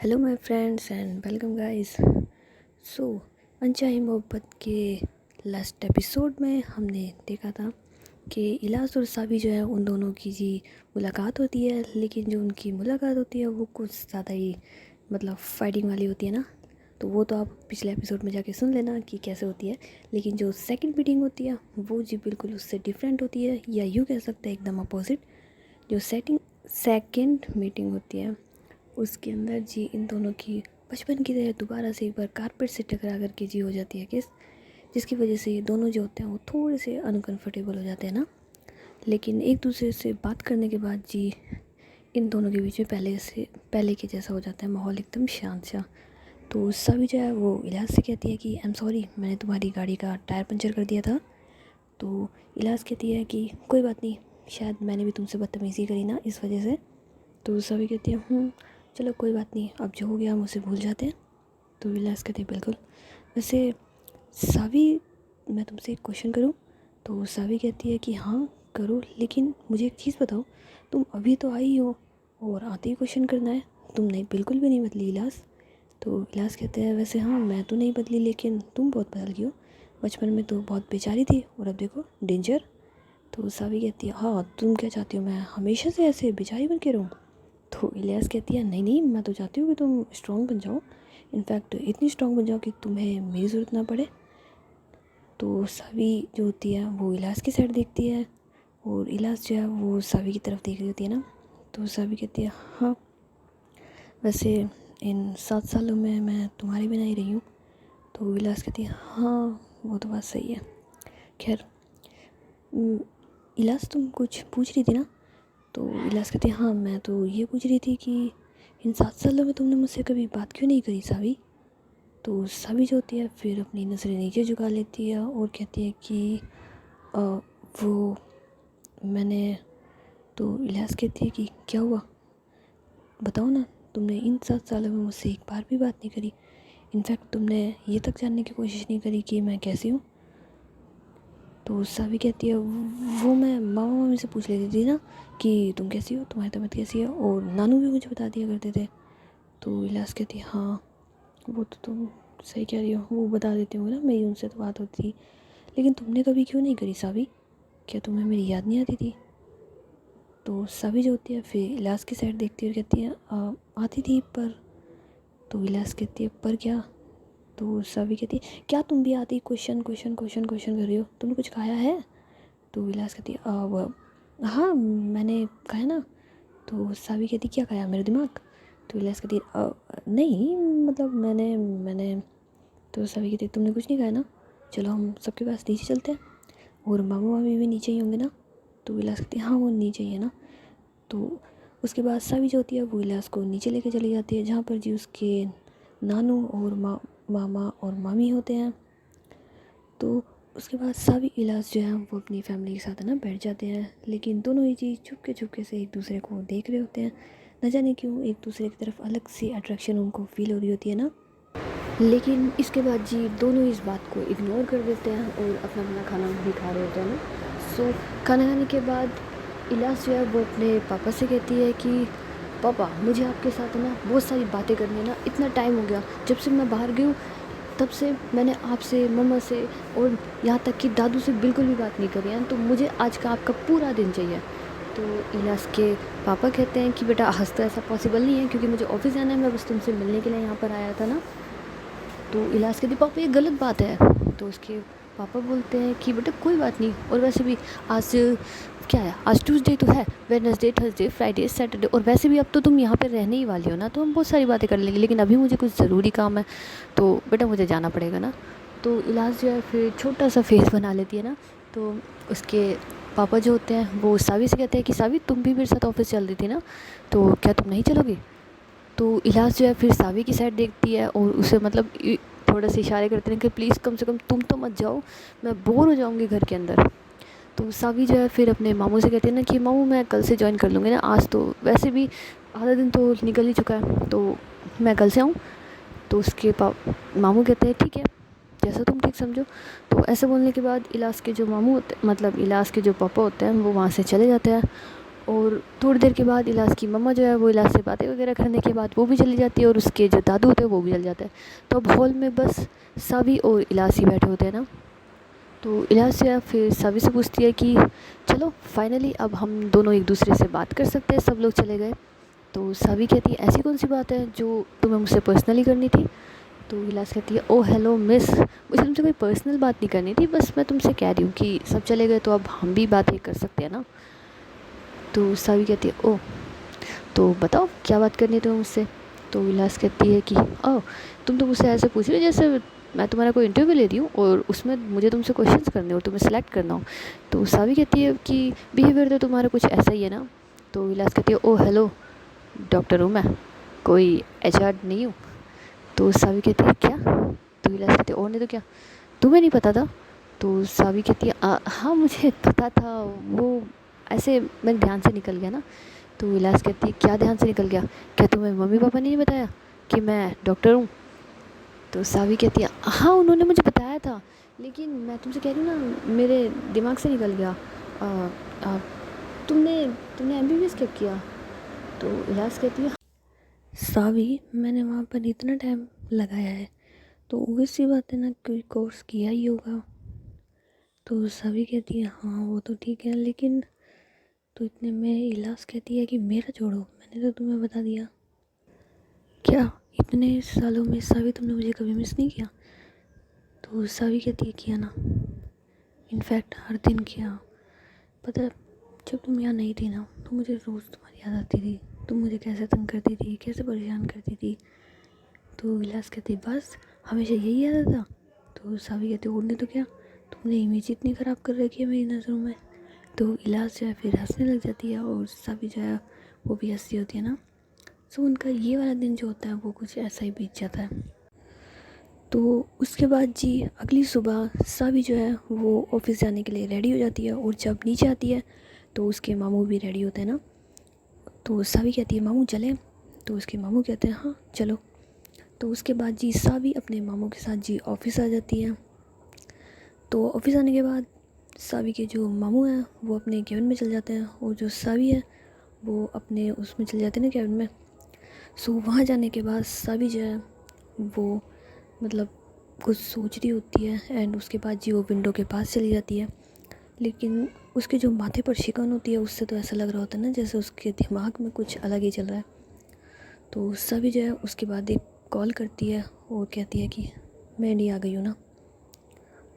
Hello my friends and welcome guys. So अनचाही मोहब्बत के लास्ट एपिसोड में हमने देखा था कि इलास और साबी जो है उन दोनों की जी मुलाकात होती है, लेकिन जो उनकी मुलाकात होती है वो कुछ ज़्यादा ही फाइटिंग वाली होती है ना। तो वो तो आप पिछले एपिसोड में जाके सुन लेना कि कैसे होती है। लेकिन जो सेकंड मीटिंग होती है वो जी बिल्कुल उससे डिफरेंट होती है, या यूँ कह सकते हैं एकदम अपोजिट। जो सेकंड मीटिंग होती है उसके अंदर जी इन दोनों की बचपन की तरह दोबारा से एक बार कारपेट से टकरा करके जी हो जाती है किस, जिसकी वजह से ये दोनों जो होते हैं वो थोड़े से अनकंफर्टेबल हो जाते हैं ना। लेकिन एक दूसरे से बात करने के बाद जी इन दोनों के बीच में पहले के जैसा हो जाता है, माहौल एकदम शांत सा। तो सभी जो है वो इलाज से कहती है कि आई एम सॉरी, मैंने तुम्हारी गाड़ी का टायर पंचर कर दिया था। तो इलाज कहती है कि कोई बात नहीं, शायद मैंने भी तुमसे बदतमीज़ी करी ना इस वजह से। तो सभी कहती है चलो कोई बात नहीं, अब जो हो गया हम उसे भूल जाते हैं। तो विलास कहते हैं बिल्कुल। वैसे सावी, मैं तुमसे एक क्वेश्चन करूं? तो सावी कहती है कि हाँ करो, लेकिन मुझे एक चीज़ बताओ, तुम अभी तो आई हो और आते ही क्वेश्चन करना है? तुमने बिल्कुल भी नहीं बदली इलास। तो इलास कहते हैं वैसे हाँ मैं तो नहीं बदली, लेकिन तुम बहुत बदल गई हो। बचपन में तो बहुत बेचारी थी और अब देखो डेंजर। तो सावी कहती है हाँ तुम क्या चाहती हो, मैं हमेशा से ऐसे बेचारी बन के रहूँ? तो इलियास कहती है नहीं नहीं, मैं तो चाहती हूँ कि तुम स्ट्रॉन्ग बन जाओ, इनफैक्ट इतनी स्ट्रॉन्ग बन जाओ कि तुम्हें मेरी ज़रूरत ना पड़े। तो सावी जो होती है वो इलियास की साइड देखती है और इलियास जो है वो सावी की तरफ देख रही होती है ना। तो सावी कहती है हाँ वैसे इन 7 सालों में मैं तुम्हारे बिना ही रही हूँ। तो इलियास कहती है हाँ वो तो बात सही है। खैर इलियास तुम कुछ पूछ रही थी ना? तो इलियास कहती है हाँ मैं तो ये पूछ रही थी कि इन 7 सालों में तुमने मुझसे कभी बात क्यों नहीं करी सावी? तो सावी जो होती है फिर अपनी नज़रें नीचे झुका लेती है और कहती है कि अ, वो मैंने। तो इलियास कहती है कि क्या हुआ, बताओ ना, तुमने इन 7 सालों में मुझसे एक बार भी बात नहीं करी, इनफैक्ट तुमने ये तक जानने की कोशिश नहीं करी कि मैं कैसी हूँ। तो सावी कहती है वो मैं मामा मामी से पूछ लेती थी ना कि तुम कैसी हो, तुम्हारी तबीयत कैसी है, और नानू भी मुझे बता दिया करते थे। तो इलियास कहती है हाँ वो तो तुम सही कह रही हो, वो बता देते होंगे ना, मेरी उनसे तो बात होती थी, लेकिन तुमने कभी क्यों नहीं करी सावी? क्या तुम्हें मेरी याद नहीं आती थी? तो सावी जो होती है फिर इलियास की साइड देखती है और कहती है आती थी पर। तो इलियास कहती है पर क्या? तो सावी कहती है क्या तुम भी आती क्वेश्चन क्वेश्चन क्वेश्चन क्वेश्चन कर रही हो, तुमने कुछ खाया है? तो विलास कहती है हाँ मैंने खाया ना। तो सावी कहती क्या खाया, मेरा दिमाग? तो विलास कहती है नहीं मतलब मैंने। तो सावी कहती तुमने कुछ नहीं खाया ना, चलो हम सबके पास नीचे चलते हैं, और मामा मामी भी नीचे ही होंगे ना। तो विलास कहती है हाँ वो नीचे ही है ना। तो उसके बाद सावी जो होती है वो विलास को नीचे लेके चली जाती है, जहाँ पर जी उसके नानू और मामा और मामी होते हैं। तो उसके बाद सभी इलाज जो है वो अपनी फैमिली के साथ है ना बैठ जाते हैं, लेकिन दोनों ही चीज़ चुपके से एक दूसरे को देख रहे होते हैं। न जाने क्यों एक दूसरे की तरफ अलग सी अट्रैक्शन उनको फील हो रही होती है ना। लेकिन इसके बाद जी दोनों इस बात को इग्नोर कर देते हैं और अपना अपना खाना भी खा रहे होते हैं ना। सो खाना खाने के बाद इलाज जो है वो अपने पापा से कहती है कि पापा मुझे आपके साथ ना बहुत सारी बातें करनी है ना, इतना टाइम हो गया जब से मैं बाहर गई हूँ, तब से मैंने आपसे मम्मा से और यहाँ तक कि दादू से बिल्कुल भी बात नहीं करी है, तो मुझे आज का आपका पूरा दिन चाहिए। तो इलाज के पापा कहते हैं कि बेटा आज तो ऐसा पॉसिबल नहीं है, क्योंकि मुझे ऑफिस जाना है, मैं बस तुमसे मिलने के लिए यहाँ पर आया था ना। तो इलाज कहती पापा ये गलत बात है। तो उसके पापा बोलते हैं कि बेटा कोई बात नहीं, और वैसे भी आज क्या है, आज ट्यूसडे तो है, वेडनेसडे थर्सडे फ्राइडे सैटरडे, और वैसे भी अब तो तुम यहाँ पे रहने ही वाली हो ना, तो हम बहुत सारी बातें कर लेंगे, लेकिन अभी मुझे कुछ ज़रूरी काम है तो बेटा मुझे जाना पड़ेगा ना। तो इलाज जो है फिर छोटा सा फेस बना लेती है ना। तो उसके पापा जो होते हैं वो सावी से कहते हैं कि सावी तुम भी मेरे साथ ऑफिस चल रही थी ना, तो क्या तुम नहीं चलोगी? तो इलाज जो है फिर सावी की साइड देखती है और उसे थोड़ा से इशारे करते हैं कि प्लीज़ कम से कम तुम तो मत जाओ, मैं बोर हो जाऊंगी घर के अंदर। तो सावी जो है फिर अपने मामू से कहते हैं ना कि मामू मैं कल से ज्वाइन कर लूँगी ना, आज तो वैसे भी आधा दिन तो निकल ही चुका है, तो मैं कल से आऊँ? तो उसके मामू कहते हैं ठीक है जैसा तुम ठीक समझो। तो ऐसा बोलने के बाद इलाज के जो मामू होते इलाज के जो पापा होते हैं वो वहाँ से चले जाते हैं, और थोड़ी देर के बाद इलाज की मम्मा जो है वो इलाज से बातें वगैरह करने के बाद वो भी चली जाती है और उसके जो दादू होते हैं वो भी चल जाते हैं। तो अब हॉल में बस सावी और इलाज ही बैठे होते हैं ना। तो इलाज से है फिर सावी से पूछती है कि चलो फाइनली अब हम दोनों एक दूसरे से बात कर सकते हैं, सब लोग चले गए। तो सावी कहती है ऐसी कौन सी बात है जो तुम्हें मुझसे पर्सनली करनी थी। तो इलाज कहती है ओ हेलो मिस, मुझे तुमसे कोई पर्सनल बात नहीं करनी थी, बस मैं तुमसे कह रही हूँ कि सब चले गए तो अब हम भी बातें कर सकते हैं ना। तो सावी कहती है ओ तो बताओ क्या बात करनी है तुम्हें मुझसे। तो विलास कहती है कि ओह तुम तो मुझसे ऐसे पूछ रही हो जैसे मैं तुम्हारा कोई इंटरव्यू ले रही हूँ और उसमें मुझे तुमसे क्वेश्चंस करने और तुम्हें सेलेक्ट करना हो। तो सावी कहती है कि बिहेवियर तो तुम्हारा कुछ ऐसा ही है ना। तो विलास कहती है ओह हेलो डॉक्टर हूँ मैं, कोई एचआर नहीं हूँ। तो सावी कहती है क्या। तो विलास कहती है और नहीं तो क्या, तुम्हें नहीं पता था। तो सावी कहती है हाँ मुझे पता था, वो ऐसे मेरे ध्यान से निकल गया ना। तो विलास कहती है क्या ध्यान से निकल गया, क्या तुम्हें मम्मी पापा ने नहीं बताया कि मैं डॉक्टर हूँ। तो सावी कहती है हाँ उन्होंने मुझे बताया था, लेकिन मैं तुमसे कह रही हूँ ना मेरे दिमाग से निकल गया। आ, आ, तुमने तुमने एमबीबीएस कब किया। तो विलास कहती है सावी मैंने वहाँ पर इतना टाइम लगाया है तो obvious सी बात है ना कोई कोर्स किया ही होगा। तो सावी कहती है हाँ वो तो ठीक है, लेकिन तो इतने में इलाज कहती है कि मेरा छोड़ो, मैंने तो तुम्हें बता दिया। क्या इतने सालों में सावी तुमने मुझे कभी मिस नहीं किया। तो सावी कहती है किया ना, इनफैक्ट हर दिन किया। पता है जब तुम यहाँ नहीं थी ना तो मुझे रोज़ तुम्हारी याद आती थी, तुम मुझे कैसे तंग करती थी, कैसे परेशान करती थी। तो विलास कहती बस हमेशा यही याद आता। तो सावी कहती और नहीं तो क्या, तुमने इमेज इतनी ख़राब कर रखी है मेरी नज़रों में। तो इलाज जो है फिर हंसने लग जाती है और सावी जो है वो भी हंसती होती है ना। सो उनका ये वाला दिन जो होता है वो कुछ ऐसा ही बीत जाता है। तो उसके बाद जी अगली सुबह सावी जो है वो ऑफिस जाने के लिए रेडी हो जाती है और जब नीचे आती है तो उसके मामू भी रेडी होते हैं ना। तो सावी कहती है मामू चलें। तो उसके मामू कहते हैं हाँ चलो। तो उसके बाद जी सावी अपने मामू के साथ जी ऑफिस आ जाती है। तो ऑफिस आने के बाद सावी के जो मामू हैं वो अपने केबिन में चल जाते हैं और जो सावी है वो अपने उसमें चल जाते हैं ना केबिन में। सो वहाँ जाने के बाद सावी जो है वो मतलब कुछ सोच रही होती है एंड उसके बाद जी वो विंडो के पास चली जाती है। लेकिन उसके जो माथे पर शिकन होती है उससे तो ऐसा लग रहा होता है ना जैसे उसके दिमाग में कुछ अलग ही चल रहा है। तो सभी जो है उसके बाद एक कॉल करती है और कहती है कि मैं इंडिया आ गई हूँ ना,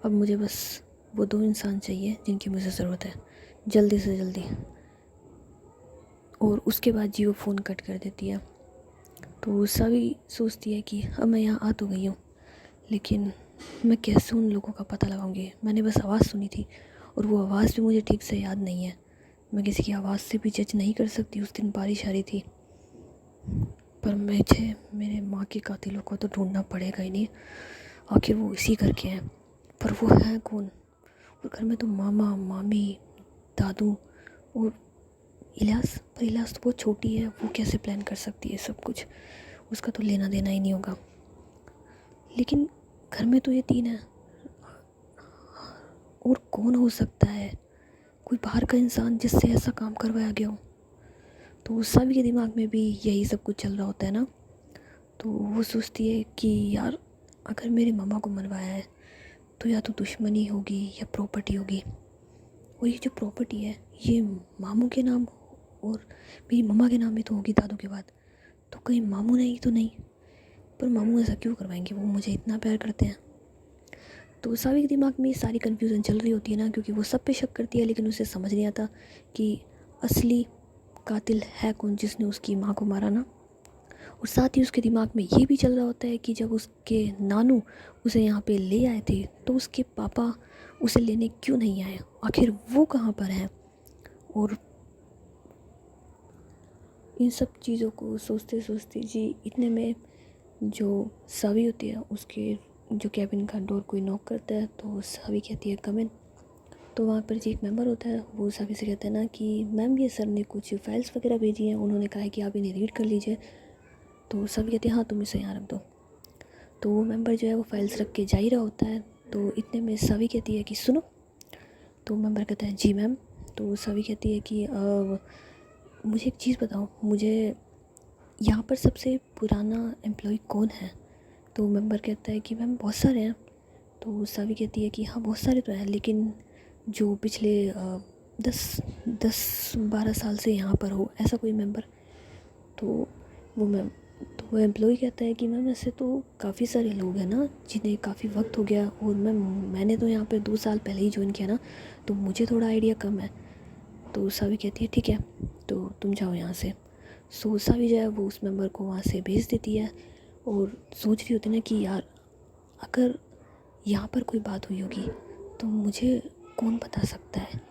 अब मुझे बस वो दो इंसान चाहिए जिनकी मुझे ज़रूरत है जल्दी से जल्दी। और उसके बाद जी वो फ़ोन कट कर देती है। तो सभी सोचती है कि अब मैं यहाँ आ तो गई हूँ, लेकिन मैं कैसे उन लोगों का पता लगाऊंगी। मैंने बस आवाज़ सुनी थी और वो आवाज़ भी मुझे ठीक से याद नहीं है। मैं किसी की आवाज़ से भी जज नहीं कर सकती। उस दिन बारिश आ रही थी, पर मुझे मेरे माँ के कातिलों को तो ढूंढना पड़ेगा ही नहीं। आखिर वो इसी घर के हैं, पर वो हैं कौन। और घर में तो मामा मामी दादू और इलियास, पर इलियास तो बहुत छोटी है, वो कैसे प्लान कर सकती है सब कुछ, उसका तो लेना देना ही नहीं होगा। लेकिन घर में तो ये तीन है, और कौन हो सकता है कोई बाहर का इंसान जिससे ऐसा काम करवाया गया हो। तो सभी के दिमाग में भी यही सब कुछ चल रहा होता है ना। तो वो सोचती है कि यार अगर मेरे मामा को मरवाया है तो या तो दुश्मनी होगी या प्रॉपर्टी होगी, और ये जो प्रॉपर्टी है ये मामू के नाम और मेरी मम्मा के नाम भी तो होगी दादू के बाद, तो कहीं मामू नहीं तो नहीं। पर मामू ऐसा क्यों करवाएंगे, वो मुझे इतना प्यार करते हैं। तो सावी के दिमाग में सारी कन्फ्यूज़न चल रही होती है ना, क्योंकि वो सब पे शक करती है लेकिन उसे समझ नहीं आता कि असली कातिल है कौन जिसने उसकी माँ को मारा ना। और साथ ही उसके दिमाग में ये भी चल रहा होता है कि जब उसके नानू उसे यहाँ पे ले आए थे तो उसके पापा उसे लेने क्यों नहीं आए, आखिर वो कहाँ पर हैं। और इन सब चीज़ों को सोचते सोचते जी इतने में जो सावी होती है उसके जो कैबिन का डोर कोई नॉक करता है तो सावी कहती है कम इन। तो वहाँ पर जी एक मेंबर होता है, वो सावी से कहता है ना कि मैम ये सर ने कुछ फाइल्स वगैरह भेजी हैं, उन्होंने कहा है कि आप इन्हें रीड कर लीजिए। तो सावी कहती है हाँ तुम इसे यहाँ रख दो। तो वो मेंबर जो है वो फाइल्स रख के जा ही रहा होता है। तो इतने में सावी कहती है कि सुनो। तो मेंबर कहता है जी मैम। तो सावी कहती है कि मुझे एक चीज़ बताओ, मुझे यहाँ पर सबसे पुराना एम्प्लॉय कौन है? तो मेंबर कहता है कि मैम बहुत सारे हैं। तो सावी कहती है कि हाँ बहुत सारे तो हैं, लेकिन जो पिछले 10-12 साल से यहाँ पर हो ऐसा कोई मेंबर। तो वो मैम तो वो एम्प्लॉय कहता है कि मैम ऐसे तो काफ़ी सारे लोग हैं ना जिन्हें काफ़ी वक्त हो गया, और मैंने तो यहाँ पे 2 साल पहले ही ज्वाइन किया ना, तो मुझे थोड़ा आइडिया कम है। तो सावी कहती है ठीक है, तो तुम जाओ यहाँ से। सो सावी जो है वो उस मेंबर को वहाँ से भेज देती है, और सोच रही होती है ना कि यार अगर यहाँ पर कोई बात हुई होगी तो मुझे कौन बता सकता है।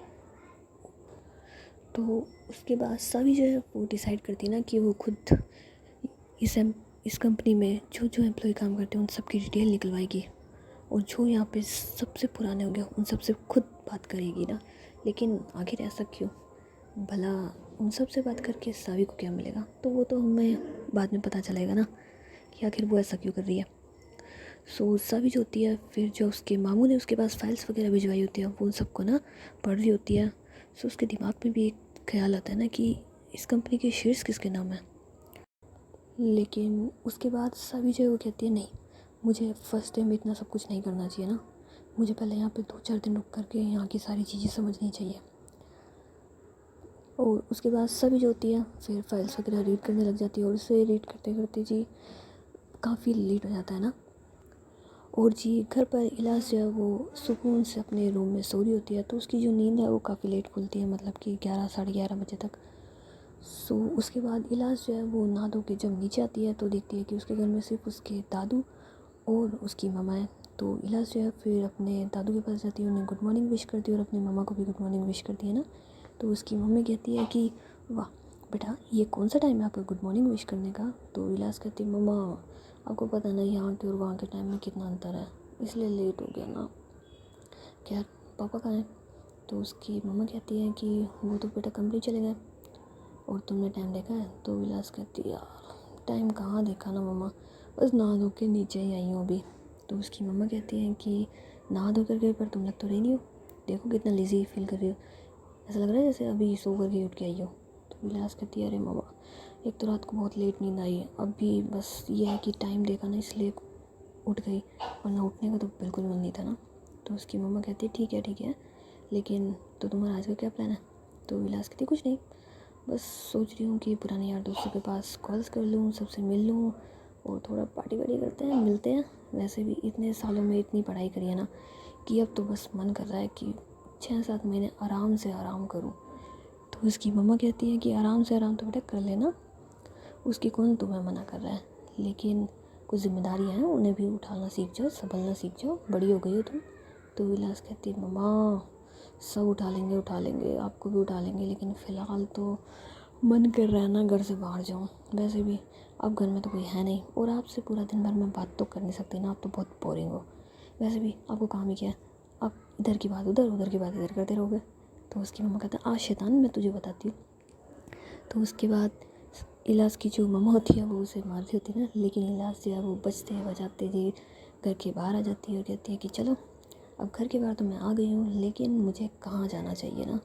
तो उसके बाद सावी जो है वो डिसाइड करती है ना कि वो खुद इस कंपनी में जो जो एम्प्लॉय काम करते हैं उन सब की डिटेल निकलवाएगी, और जो यहाँ पे सबसे पुराने हो गए उन सब से खुद बात करेगी ना। लेकिन आखिर ऐसा क्यों? भला उन सब से बात करके सावी को क्या मिलेगा? तो वो तो हमें बाद में पता चलेगा ना कि आखिर वो ऐसा क्यों कर रही है। सो सावी जो होती है, फिर जो उसके मामू ने उसके पास फाइल्स वगैरह भिजवाई होती है वो उन सबको ना पढ़ रही होती है। सो उसके दिमाग में भी एक ख्याल आता है ना कि इस कंपनी के शेयर्स किसके नाम है। लेकिन उसके बाद सावी जो है वो कहती है नहीं, मुझे फ़र्स्ट टाइम इतना सब कुछ नहीं करना चाहिए ना, मुझे पहले यहाँ पे 2-4 दिन रुक करके यहाँ की सारी चीज़ें समझनी चाहिए। और उसके बाद सभी जो होती है फिर फाइल्स वगैरह रीड करने लग जाती है, और उसे रीड करते करते जी काफ़ी लेट हो जाता है ना। और जी घर पर इलाज जो है वो सुकून से अपने रूम में सो रही होती है, तो उसकी जो नींद है वो काफ़ी लेट खुलती है, मतलब कि 11-11:30 बजे तक। सो उसके बाद इलाज जो है वो नहा धो के जब नीचे आती है तो देखती है कि उसके घर में सिर्फ उसके दादू और उसकी मम्मा है। तो इलाज जो है फिर अपने दादू के पास जाती है, उन्हें गुड मॉर्निंग विश करती है और अपनी मम्मा को भी गुड मॉर्निंग विश करती है ना। तो उसकी मम्मी कहती है कि वाह बेटा, ये कौन सा टाइम है आपका गुड मॉर्निंग विश करने का? तो इलाज कहती है मम्मा आपको पता नहीं यहाँ के और वहाँ के टाइम में कितना अंतर है, इसलिए लेट हो गया ना। क्या पापा कहाँ हैं? तो उसकी मम्मा कहती है कि वो तो बेटा कंपनी चले गए, और तुमने टाइम देखा है? तो विलास कहती है यार टाइम कहाँ देखा ना मम्मा, बस नहा धो के नीचे ही आई हूँ अभी। तो उसकी मम्मा कहती हैं कि नहा धो कर गए पर तुम लग तो रही नहीं हो, देखो कितना लेज़ी फील कर रही हो, ऐसा लग रहा है जैसे अभी सो करके उठ के आई हो। तो विलास कहती है अरे मम्मा एक तो रात को बहुत लेट नींद आई है, अभी बस ये है कि टाइम देखा ना इसलिए उठ गई, वरना उठने का तो बिल्कुल मन नहीं था ना। तो उसकी मम्मा कहती है ठीक है, लेकिन तो तुम्हारा आज का क्या प्लान है? तो विलास कहती कुछ नहीं, बस सोच रही हूँ कि पुराने यार दोस्तों के पास कॉल्स कर लूँ, सबसे मिल लूँ और थोड़ा पार्टी वार्टी करते हैं, मिलते हैं। वैसे भी इतने सालों में इतनी पढ़ाई करी है ना कि अब तो बस मन कर रहा है कि 6-7 महीने आराम से आराम करूँ। तो उसकी मम्मा कहती है कि आराम से आराम तो बेटा कर लेना, उसकी कौन तुम्हें मना कर रहा है, लेकिन कुछ जिम्मेदारियाँ हैं उन्हें भी उठाना सीख जाओ, संभलना सीख जाओ, बड़ी हो गई हो तुम। तो विलास कहती है मम्मा सब उठा लेंगे आपको भी उठा लेंगे, लेकिन फ़िलहाल तो मन कर रहा है ना घर से बाहर जाऊँ। वैसे भी अब घर में तो कोई है नहीं, और आपसे पूरा दिन भर मैं बात तो कर नहीं सकती ना, आप तो बहुत बोरिंग हो। वैसे भी आपको काम ही क्या है, आप इधर की बात उधर, उधर की बात इधर करते रहोगे। तो उसकी मम्मा कहते हैं आ शैतान मैं तुझे बताती हूँ। तो उसके बाद इलाज की जो मम्मा होती है वो उसे मारती होती है ना, लेकिन इलाज जो है वो बचते बजाते जी घर के बाहर आ जाती है और कहती है कि चलो अब घर के बाहर तो मैं आ गई हूँ, लेकिन मुझे कहाँ जाना चाहिए ना।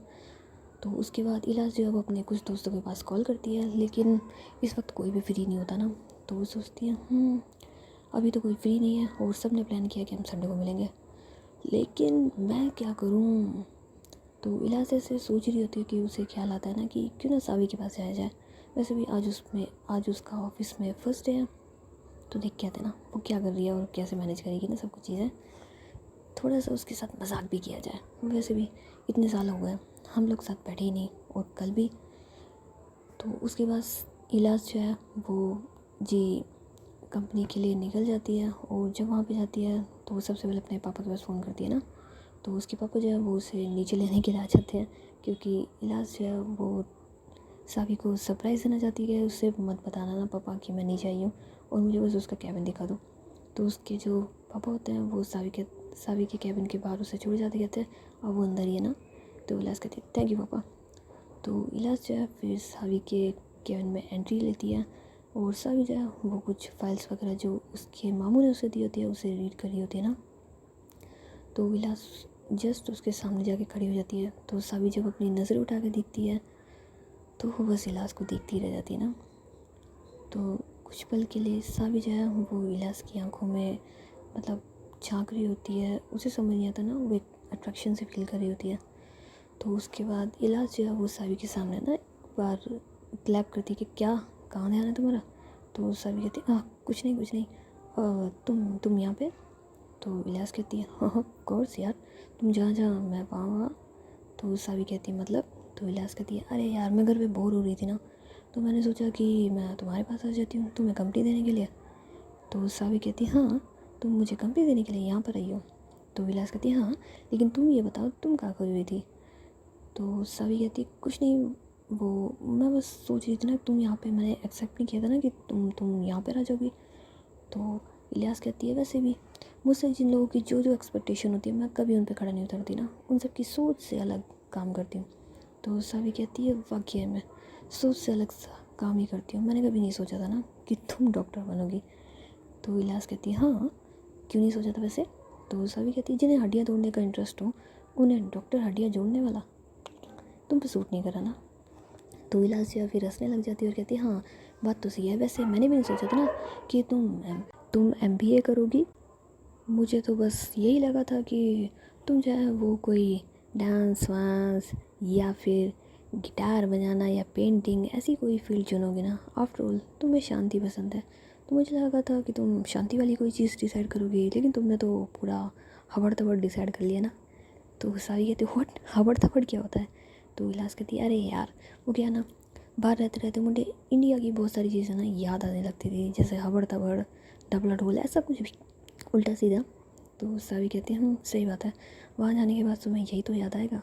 तो उसके बाद इलाज जो है वो अपने कुछ दोस्तों के पास कॉल करती है, लेकिन इस वक्त कोई भी फ्री नहीं होता ना। तो वो सोचती है अभी तो कोई फ्री नहीं है, और सब ने प्लान किया कि हम संडे को मिलेंगे, लेकिन मैं क्या करूँ? तो इलाज ऐसे सोच रही होती है कि उसे ख्याल आता है ना कि क्यों ना सावी के पास जाया जाए। वैसे भी आज उसका ऑफिस में फर्स्ट डे है, तो देख के आते ना वो क्या कर रही है और कैसे मैनेज करेगी ना सब कुछ चीज़ें, थोड़ा सा उसके साथ मजाक भी किया जाए। वैसे भी इतने साल हो गए हम लोग साथ बैठे ही नहीं, और कल भी। तो उसके बाद इलाज जो है वो जी कंपनी के लिए निकल जाती है, और जब वहाँ पे जाती है तो वो सबसे पहले अपने पापा के पास फ़ोन करती है ना। तो उसके पापा जो है वो उसे नीचे लेने के लिए आ जाते हैं, क्योंकि इलाज जो है वो सावी को सरप्राइज़ देना चाहती है, उससे मत बताना ना पापा कि मैं नीचे आई हूँ, और मुझे बस उसका कैबिन दिखा दो। तो उसके जो पापा होते हैं वो सावी के कैबिन के बाहर उसे छोड़ जाते कहते हैं अब वो अंदर ही है ना। तो इलाज कहती है थैंक यू पापा। तो इलाज जो है फिर सावी के कैबिन में एंट्री लेती है, और सावी जो है वो कुछ फाइल्स वगैरह जो उसके मामू ने उसे दी होती है उसे रीड कर रही होती है ना। तो इलाज जस्ट उसके सामने जाके खड़ी हो जाती है। तो सावी जब अपनी नज़र उठा के देखती है तो वो बस इलाज को देखती रह जाती ना। तो कुछ पल के लिए सावी जो है वो इलाज की आंखों में मतलब झांक रही होती है, उसे समझ नहीं आता ना, वो एक अट्रैक्शन से फील कर रही होती है। तो उसके बाद इलाज जो है वो सावी के सामने ना एक बार क्लैप करती है कि क्या, कहाँ ध्यान है तुम्हारा। तो सावी कहती है कुछ नहीं कुछ नहीं, तुम यहाँ पे। तो इलाज कहती है हाँ कोर्स यार, तुम जहाँ जहाँ मैं वहाँ। तो सावी कहती है मतलब। तो इलाज कहती है अरे यार मैं घर पे बोर हो रही थी ना, तो मैंने सोचा कि मैं तुम्हारे पास आ जाती हूँ तुम्हें कंपनी देने के लिए। तो सावी कहती है हाँ तुम मुझे कंपनी देने के लिए यहाँ पर आई हो। तो विलास कहती है हाँ, लेकिन तुम ये बताओ तुम क्या कर रही थी। तो सावी कहती कुछ नहीं, वो मैं बस सोच रही थी ना तुम यहाँ पे, मैंने एक्सेप्ट नहीं किया था ना कि तुम यहाँ पर आ जाओगी। तो इलियास कहती है वैसे भी मुझसे जिन लोगों की जो जो एक्सपेक्टेशन होती है मैं कभी उन पे खड़ा नहीं उतरती ना, उन सब की सोच से अलग काम करती हूँ। तो सावी कहती है वाकई में सोच से अलग सा काम ही करती हूँ, मैंने कभी नहीं सोचा था ना कि तुम डॉक्टर बनोगी। तो इलियास कहती है हाँ क्यों नहीं सोचा था वैसे। तो सावी कहती है जिन्हें हड्डियाँ तोड़ने का इंटरेस्ट हो उन्हें डॉक्टर हड्डियाँ जोड़ने वाला तुम पे सूट नहीं करा ना। तो इलाज या फिर हंसने लग जाती है और कहती है हाँ बात तो सही है, वैसे मैंने भी नहीं सोचा था ना कि तुम MBA करोगी। मुझे तो बस यही लगा था कि तुम जो है वो कोई डांस वांस या फिर गिटार बजाना या पेंटिंग ऐसी कोई फील्ड चुनोगे ना, आफ्टर ऑल तुम्हें शांति पसंद है। तो मुझे लगा था कि तुम शांति वाली कोई चीज़ डिसाइड करोगी, लेकिन तुमने तो पूरा हबड़ तबड़ डिसाइड कर लिया ना। तो सारी कहती व्हाट, हबड़ तबड़ क्या होता है। तो इलाज कहती है अरे यार वो क्या ना, बाहर रहते रहते मुझे इंडिया की बहुत सारी चीज़ें ना याद आने लगती थी, जैसे हबड़ तबड़ डबला ढोल ऐसा कुछ भी उल्टा सीधा। तो सावी कहती है सही बात है, वहाँ जाने के बाद तुम्हें यही तो याद आएगा।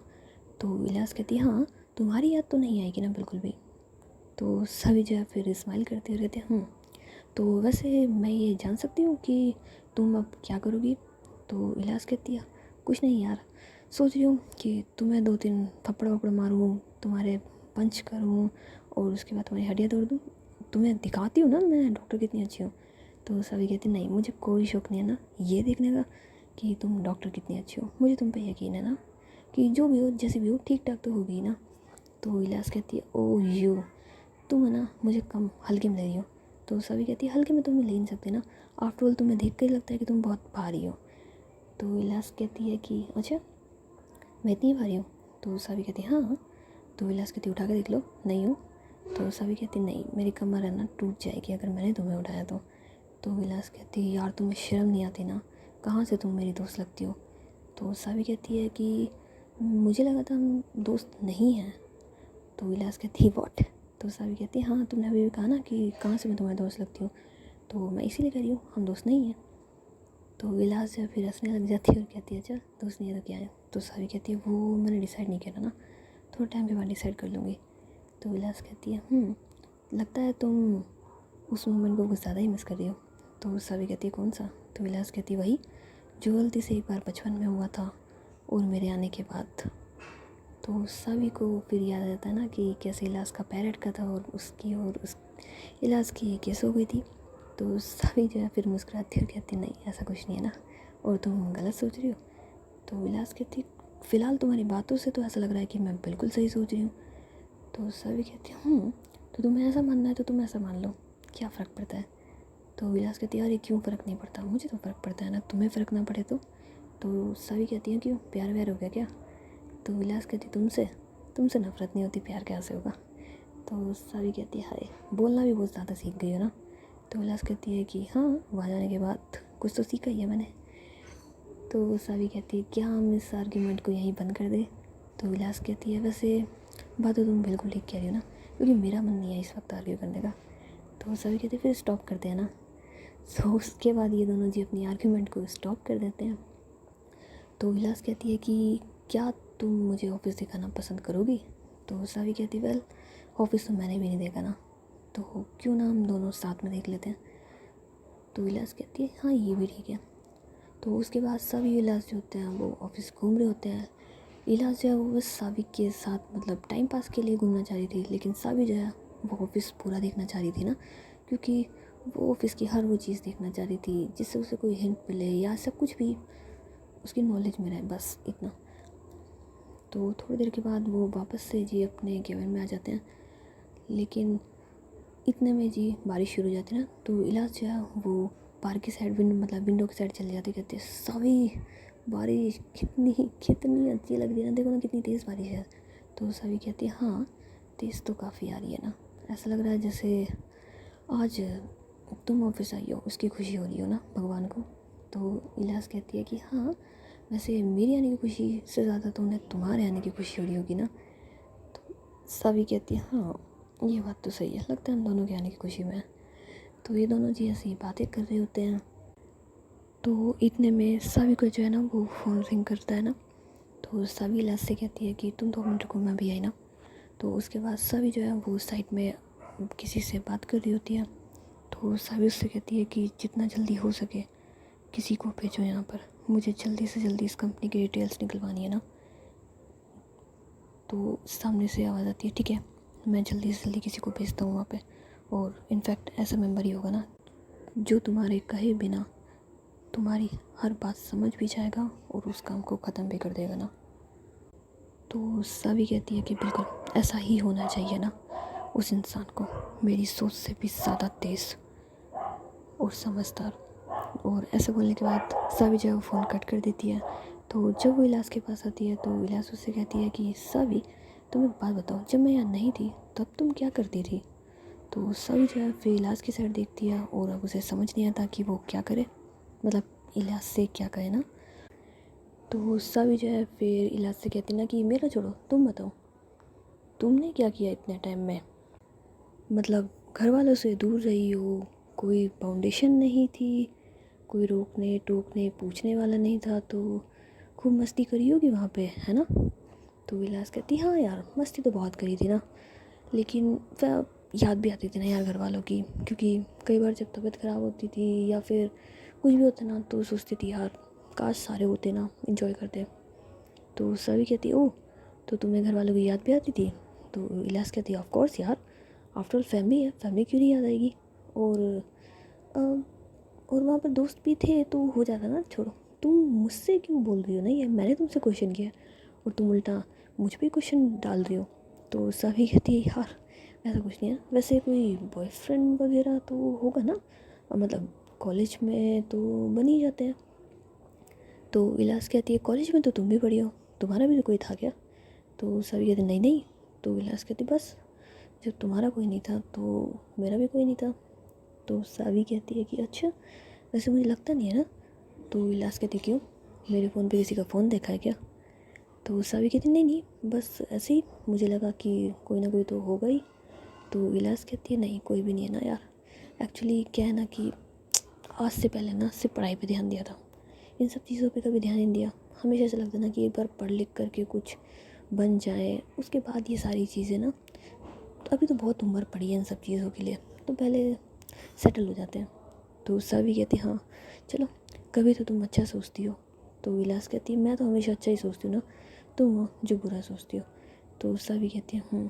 तो इलियास कहती है हाँ तुम्हारी याद तो नहीं आएगी ना बिल्कुल भी। तो सावी जो है फिर स्माइल करते हुए कहते हैं तो वैसे मैं ये जान सकती हूँ कि तुम अब क्या करोगी। तो इलियास कहती है कुछ नहीं यार, सोच रही हूँ कि तुम्हें 2-3 थप्पड़ वप्पड़ मारूँ, तुम्हारे पंच करूँ और उसके बाद तुम्हारी हड्डियाँ तोड़ दूँ, तुम्हें दिखाती हूँ ना मैं डॉक्टर कितनी अच्छी हूँ। तो सभी कहते नहीं मुझे कोई शौक़ नहीं है ना ये देखने का कि तुम डॉक्टर कितनी अच्छी हो, मुझे तुम पे यकीन है ना कि जो भी हो जैसे भी हो ठीक ठाक तो होगी ना। तो इलाज कहती है ओ यू, तुम है ना मुझे कम हल्के में ले रही हो। तो सभी कहती है हल्के में तुम्हें ले नहीं सकते ना, आफ्टर ऑल तुम्हें देख कर ही लगता है कि तुम बहुत भारी हो। तो इलाज कहती है कि अच्छा मैं इतनी भारी हूँ। तो सभी कहती है हाँ। तो इलाज कहती उठा के देख लो, नहीं हो। तो सभी कहती नहीं मेरी कमर है ना टूट जाएगी अगर मैंने तुम्हें उठाया तो। तो विलास कहती है यार तुम्हें शर्म नहीं आती ना, कहाँ से तुम मेरी दोस्त लगती हो। तो सावी कहती है कि मुझे लगा था हम दोस्त नहीं हैं। तो विलास कहती है वॉट। तो सावी कहती है हाँ तुमने अभी भी कहा ना कि कहाँ से मैं तुम्हारी दोस्त लगती हूँ, तो मैं इसीलिए कह रही हूँ हम दोस्त नहीं हैं। तो विलास जो फिर हंसने लग जाती है और कहती है अच्छा दोस्त नहीं है तो क्या है। तो सावी कहती है वो मैंने डिसाइड नहीं किया ना, थोड़ा टाइम के बाद डिसाइड कर लूँगी। तो विलास कहती है लगता है तुम उस मोमेंट को कुछ ज़्यादा ही मिस कर रही हो। तो सावी कहती है कौन सा। तो विलास कहती है वही जो गलती से एक बार बचपन में हुआ था और मेरे आने के बाद। तो सावी को फिर याद आ जाता है ना कि कैसे इलाज का पैरेट का था और उसकी और उस इलाज की केस हो गई थी। तो सावी जो है फिर मुस्कुराती और कहती नहीं ऐसा कुछ नहीं है ना और तुम गलत सोच रही हो। तो इलाज कहती फ़िलहाल तुम्हारी बातों से तो ऐसा लग रहा है कि मैं बिल्कुल सही सोच रही हूँ। तो सावी कहती तो तुम्हें ऐसा मानना है तो तुम ऐसा मान लो, क्या फ़र्क पड़ता है। तो विलास कहती है अरे क्यों फ़र्क नहीं पड़ता, मुझे तो फ़र्क पड़ता है ना, तुम्हें फ़र्क ना पड़े तो सावी कहती है क्यों प्यार व्यार हो गया क्या। तो विलास कहती तुमसे नफ़रत नहीं होती, प्यार कैसे होगा। तो सावी कहती है हाय बोलना भी बहुत ज़्यादा सीख गई हो ना। तो विलास कहती है कि हाँ वहाँ जाने के बाद कुछ तो सीखा ही है मैंने। तो सावी कहती है क्या हम इस आर्ग्यूमेंट को यहीं बंद कर दें। तो विलास कहती है वैसे बात तो तुम बिल्कुल ठीक कह रही हो ना, क्योंकि मेरा मन नहीं है इस वक्त आर्ग्यू करने का। तो सभी कहते फिर स्टॉप करते हैं ना। सो उसके बाद ये दोनों जी अपनी आर्ग्यूमेंट को स्टॉप कर देते हैं। तो विलास कहती है कि क्या तुम मुझे ऑफिस दिखाना पसंद करोगी। तो सावी कहती वेल ऑफिस तो मैंने भी नहीं देखा ना, तो क्यों ना हम दोनों साथ में देख लेते हैं। तो विलास कहती है हाँ ये भी ठीक है। तो उसके बाद सभी विलास जो होते हैं वो ऑफिस घूम रहे होते हैं। इलाज जो है वो बस सावी के साथ मतलब टाइम पास के लिए घूमना चाह रही थी, लेकिन सावी जो है वो ऑफिस पूरा देखना चाह रही थी ना, क्योंकि वो ऑफिस की हर वो चीज़ देखना चाह रही थी जिससे उसे कोई हिंट मिले या सब कुछ भी उसकी नॉलेज में रहे, बस इतना। तो थोड़ी देर के बाद वो वापस से जी अपने केबिन में आ जाते हैं। लेकिन इतने में जी बारिश शुरू हो जाती ना, तो इलाज जो है वो पार्क की साइड विंडो की साइड चले जाते, कहते सभी बारिश कितनी कितनी अच्छी लग रही है ना, देखो ना कितनी तेज़ बारिश है। तो सभी कहती है हाँ तेज़ तो काफ़ी आ रही है ना, ऐसा लग रहा है जैसे आज तुम ऑफिस आई हो, उसकी खुशी हो रही हो ना भगवान को। तो इलाज कहती है कि हाँ वैसे मेरी आने की खुशी से ज़्यादा तो उन्हें तुम्हारे आने की खुशी हो रही होगी ना। तो सभी कहती है हाँ ये बात तो सही है, लगता है हम दोनों के आने की खुशी में। तो ये दोनों जी ऐसी बातें कर रहे होते हैं। तो इतने में सभी को जो है ना वो फ़ोन रिंग करता है ना, तो सभी लास्ट से कहती है कि तुम 2 मिनट रुको मैं भी आई ना। तो उसके बाद सभी जो है वो साइड में किसी से बात कर रही होती है। तो सभी उससे कहती है कि जितना जल्दी हो सके किसी को भेजो यहाँ पर, मुझे जल्दी से जल्दी इस कंपनी की डिटेल्स निकलवानी है ना। तो सामने से आवाज़ आती है ठीक है मैं जल्दी से जल्दी किसी को भेजता हूँ वहाँ पे, और इनफैक्ट ऐसा मेंबर ही होगा ना जो तुम्हारे कहे बिना तुम्हारी हर बात समझ भी जाएगा और उस काम को ख़त्म भी कर देगा ना। तो सभी कहती है कि बिल्कुल ऐसा ही होना चाहिए ना, उस इंसान को मेरी सोच से भी ज़्यादा तेज़ और समझदार। और ऐसा बोलने के बाद सभी जो है वो फ़ोन कट कर देती है। तो जब वो इलाज के पास आती है तो इलाज उससे कहती है कि सभी तुम एक बात बताओ, जब मैं यहाँ नहीं थी तब तुम क्या करती थी। तो सभी जो है फिर इलाज की साइड देखती है और अब उसे समझ नहीं आता कि वो क्या करे, मतलब इलाज से क्या कहे ना। तो सभी जो है फिर इलाज से कहती ना कि मेरा छोड़ो, तुम बताओ तुमने क्या किया इतने टाइम में, मतलब घर वालों से दूर रही हो, कोई फाउंडेशन नहीं थी, कोई रोकने टोकने पूछने वाला नहीं था, तो खूब मस्ती करी होगी वहाँ पे है ना। तो विलास कहती हाँ यार मस्ती तो बहुत करी थी ना, लेकिन फिर याद भी आती थी ना यार घर वालों की, क्योंकि कई बार जब तबीयत ख़राब होती थी या फिर कुछ भी होता ना तो सोचती थी यार काश सारे होते ना, इंजॉय करते। तो सभी कहती ओह तो तुम्हें घर वालों की याद भी आती थी। तो इलाज कहती ऑफ कोर्स यार, आफ्टर ऑल फैमिली है, फैमिली क्यों नहीं याद आएगी। और अ, और वहाँ पर दोस्त भी थे तो हो जाता ना। छोड़ो तुम मुझसे क्यों बोल रही हो, नहीं है मैंने तुमसे क्वेश्चन किया और तुम उल्टा मुझ पर क्वेश्चन डाल रही हो। तो सभी कहती है यार ऐसा कुछ नहीं है, वैसे कोई बॉयफ्रेंड वगैरह तो होगा ना, मतलब कॉलेज में तो बन ही जाते हैं। तो इलाज कहती है कॉलेज में तो तुम भी पढ़ी हो, तुम्हारा भी तो कोई था क्या। तो सभी कहते नहीं नहीं। तो इलाज कहती बस जब तुम्हारा कोई नहीं था तो मेरा भी कोई नहीं था। तो सभी कहती है कि अच्छा वैसे मुझे लगता नहीं है ना। तो इलाज कहती क्यों, मेरे फ़ोन पे किसी का फ़ोन देखा है क्या। तो सभी कहती नहीं नहीं बस ऐसे ही मुझे लगा कि कोई ना कोई तो होगा ही। तो इलाज कहती है नहीं कोई भी नहीं है ना यार, एक्चुअली क्या है ना कि आज से पहले ना सिर्फ पढ़ाई पे ध्यान दिया था, इन सब चीज़ों पे कभी ध्यान नहीं दिया। हमेशा ऐसा लगता ना कि एक बार पढ़ लिख करके कुछ बन जाए उसके बाद ये सारी चीज़ें ना, तो अभी तो बहुत उम्र पड़ी है इन सब चीज़ों के लिए, तो पहले सेटल हो जाते हैं। तो सभी कहती हाँ चलो कभी तो तुम अच्छा सोचती हो। तो विलास कहती है मैं तो हमेशा अच्छा ही सोचती हूँ ना, तुम हो जो बुरा सोचती हो। तो सभी कहती है।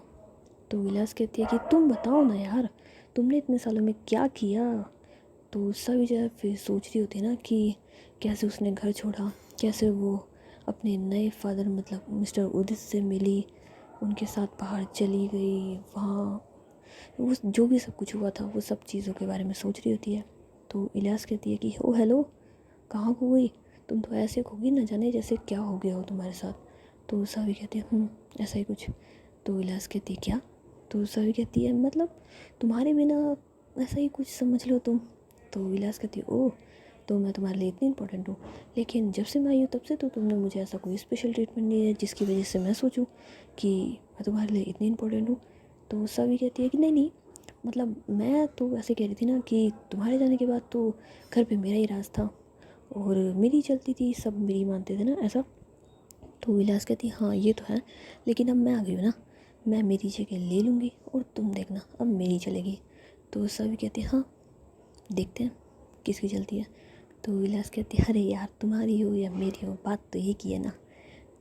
तो विलास कहती है कि तुम बताओ ना यार, तुमने इतने सालों में क्या किया। तो सभी जो है फिर सोच रही होती है ना कि कैसे उसने घर छोड़ा, कैसे वो अपने नए फादर मतलब मिस्टर उदित से मिली, उनके साथ बाहर चली गई, वहाँ वो जो भी सब कुछ हुआ था वो सब चीज़ों के बारे में सोच रही होती है। तो इलियास कहती है कि ओ हेलो कहाँ खो गई, तुम तो ऐसे खोगी ना जाने जैसे क्या हो गया हो तुम्हारे साथ। तो सभी कहती है ऐसा ही कुछ। तो इलियास कहती है क्या। तो सभी कहती है मतलब तुम्हारे बिना ऐसा ही कुछ समझ लो तुम। तो इलियास कहती है ओह तो मैं तुम्हारे लिए इतनी इंपॉर्टेंट हूँ, लेकिन जब से मैं आई हूँ तब से तो तुमने मुझे ऐसा कोई स्पेशल ट्रीटमेंट नहीं है जिसकी वजह से मैं सोचूं कि मैं तुम्हारे लिए इतनी इंपॉर्टेंट हूँ। तो सभी कहती है कि नहीं नहीं मतलब मैं तो ऐसे कह रही थी ना कि तुम्हारे जाने के बाद तो घर पे मेरा ही राज था और मेरी चलती थी, सब मेरी मानते थे ना ऐसा। तो विलास कहती हाँ ये तो है, लेकिन अब मैं आ गई हूँ ना, मैं मेरी जगह ले लूँगी और तुम देखना अब मेरी चलेगी। तो सभी कहते हाँ देखते हैं किसकी चलती है। तो विलास कहती है अरे यार तुम्हारी हो या मेरी हो बात तो एक ही है ना।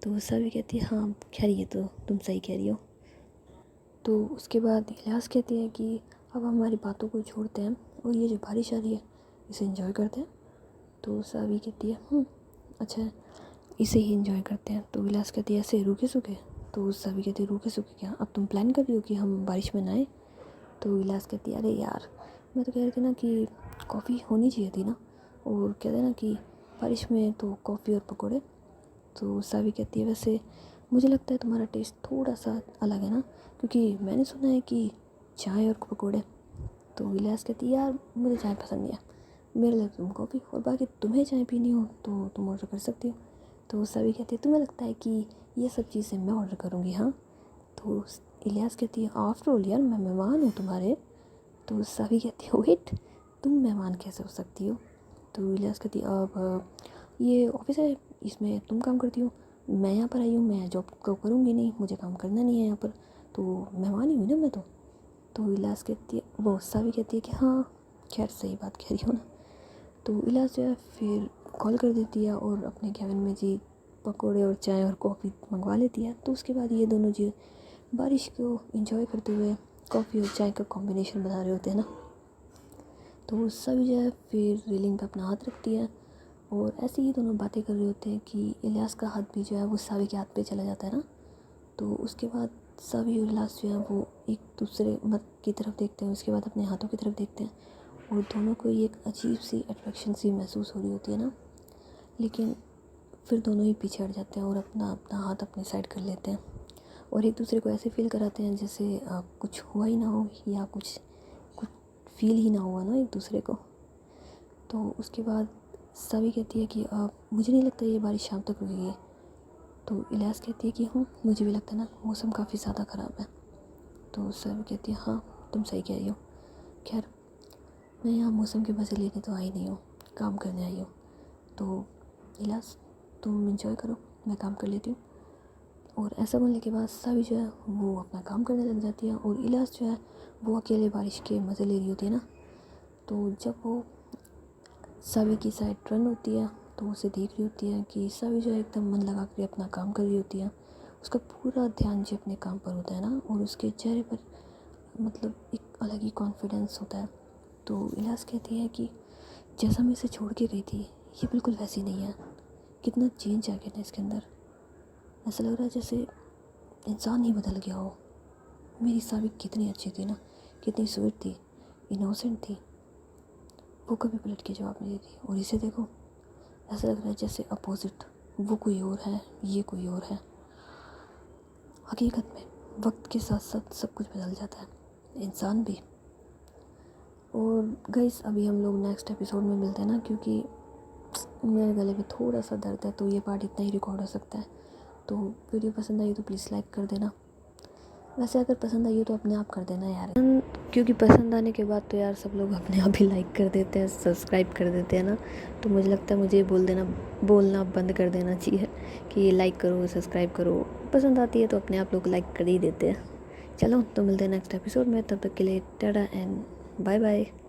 तो सभी कहती है हाँ खैर ये तो तुम सही कह रही हो। तो उसके बाद इलियास कहती है कि अब हमारी बातों को छोड़ते हैं और ये जो बारिश आ रही है इसे एंजॉय करते हैं। तो सावी कहती है अच्छा इसे ही एंजॉय करते हैं। तो इलियास कहती है ऐसे रूखे सूखे। तो सावी कहती है रूखे सूखे क्या, अब तुम प्लान कर रही हो कि हम बारिश में नहाएं। तो इलियास कहती है अरे यार, मैं तो कह रही थी ना कि कॉफ़ी होनी चाहिए थी ना, और कहते हैं ना कि बारिश में तो कॉफ़ी और पकौड़े। तो सावी कहती है वैसे मुझे लगता है तुम्हारा टेस्ट थोड़ा सा अलग है ना, क्योंकि मैंने सुना है कि चाय और पकौड़े। तो इलियास कहती है यार मुझे चाय पसंद नहीं है, मेरे लिए तुम कॉफ़ी, और बाकी तुम्हें चाय पीनी हो तो तुम ऑर्डर कर सकती हो। तो सावी कहती है तुम्हें लगता है कि ये सब चीज़ें मैं ऑर्डर करूँगी? हाँ। तो इलियास कहती है आफ्टर ऑल यार मैं मेहमान हूँ तुम्हारे। तो सावी कहती है वेट, तुम मेहमान कैसे हो सकती हो? तो इलियास कहती है अब ये ऑफिस है, इसमें तुम काम करती हो, मैं यहाँ पर आई हूँ, मैं जॉब को करूँगी नहीं, मुझे काम करना नहीं है यहाँ पर, तो मेहमान ही हुई ना मैं तो इलियास कहती है, वो सावी कहती है कि हाँ खैर सही बात कह रही हो ना। तो इलियास जो है फिर कॉल कर देती है और अपने केबिन में जी पकौड़े और चाय और कॉफ़ी मंगवा लेती है। तो उसके बाद ये दोनों जी बारिश को एंजॉय करते हुए कॉफ़ी और चाय का कॉम्बिनेशन बना रहे होते हैं ना। तो सभी जो है फिर रेलिंग पे अपना हाथ रखती है और ऐसे ही दोनों बातें कर रहे होते हैं कि इलियास का हाथ भी जो है वो सावी के हाथ पे चला जाता है ना। तो उसके बाद सावी और इलियास जो है वो एक दूसरे मत की तरफ देखते हैं, उसके बाद अपने हाथों की तरफ देखते हैं और दोनों को एक अजीब सी अट्रैक्शन सी महसूस हो रही होती है ना। लेकिन फिर दोनों ही पीछे हट जाते हैं और अपना अपना हाथ अपनी साइड कर लेते हैं और एक दूसरे को ऐसे फील कराते हैं जैसे कुछ हुआ ही ना हो या कुछ कुछ फील ही ना हुआ ना एक दूसरे को। तो उसके बाद सावी कहती है कि मुझे नहीं लगता ये बारिश शाम तक रुकेगी। तो इलियास कहती है कि हाँ मुझे भी लगता है ना, मौसम काफ़ी ज़्यादा ख़राब है। तो सावी कहती है हाँ तुम सही कह रही हो, खैर मैं यहाँ मौसम के मज़े लेने तो आई नहीं हूँ, काम करने आई हूँ। तो इलियास तुम एंजॉय करो, मैं काम कर लेती हूँ। और ऐसा बोलने के बाद सावी जो है वो अपना काम करने लग जाती है और इलियास जो है वो अकेले बारिश के मज़े ले रही होती है ना। तो जब वो सावी की साइड टर्न होती है तो उसे देख रही होती है कि सावी जो है एकदम मन लगा कर अपना काम कर रही होती है, उसका पूरा ध्यान जो अपने काम पर होता है ना और उसके चेहरे पर मतलब एक अलग ही कॉन्फिडेंस होता है। तो इलियास कहती है कि जैसा मैं इसे छोड़ के गई थी ये बिल्कुल वैसी नहीं है, कितना चेंज आ गया ना इसके अंदर, ऐसा लग रहा है जैसे इंसान ही बदल गया हो। मेरी सावी कितनी अच्छी थी ना, कितनी स्वीट थी, इनोसेंट थी, वो कभी पलट के जवाब नहीं देती और इसे देखो ऐसा लग रहा है जैसे अपोजिट, वो कोई और है ये कोई और है। हकीकत में वक्त के साथ साथ सब कुछ बदल जाता है, इंसान भी। और गाइस अभी हम लोग नेक्स्ट एपिसोड में मिलते हैं ना, क्योंकि मेरे गले में थोड़ा सा दर्द है तो ये पार्ट इतना ही रिकॉर्ड हो सकता है। तो वीडियो पसंद आई तो प्लीज़ लाइक कर देना, वैसे अगर पसंद आई हो तो अपने आप कर देना यार, क्योंकि पसंद आने के बाद तो यार सब लोग अपने आप ही लाइक कर देते हैं, सब्सक्राइब कर देते हैं ना। तो मुझे लगता है मुझे बोलना बंद कर देना चाहिए कि ये लाइक करो सब्सक्राइब करो, पसंद आती है तो अपने आप लोग लाइक कर ही देते हैं। चलो तो मिलते हैं नेक्स्ट एपिसोड में, तब तक के लिए टाटा एंड बाय बाय।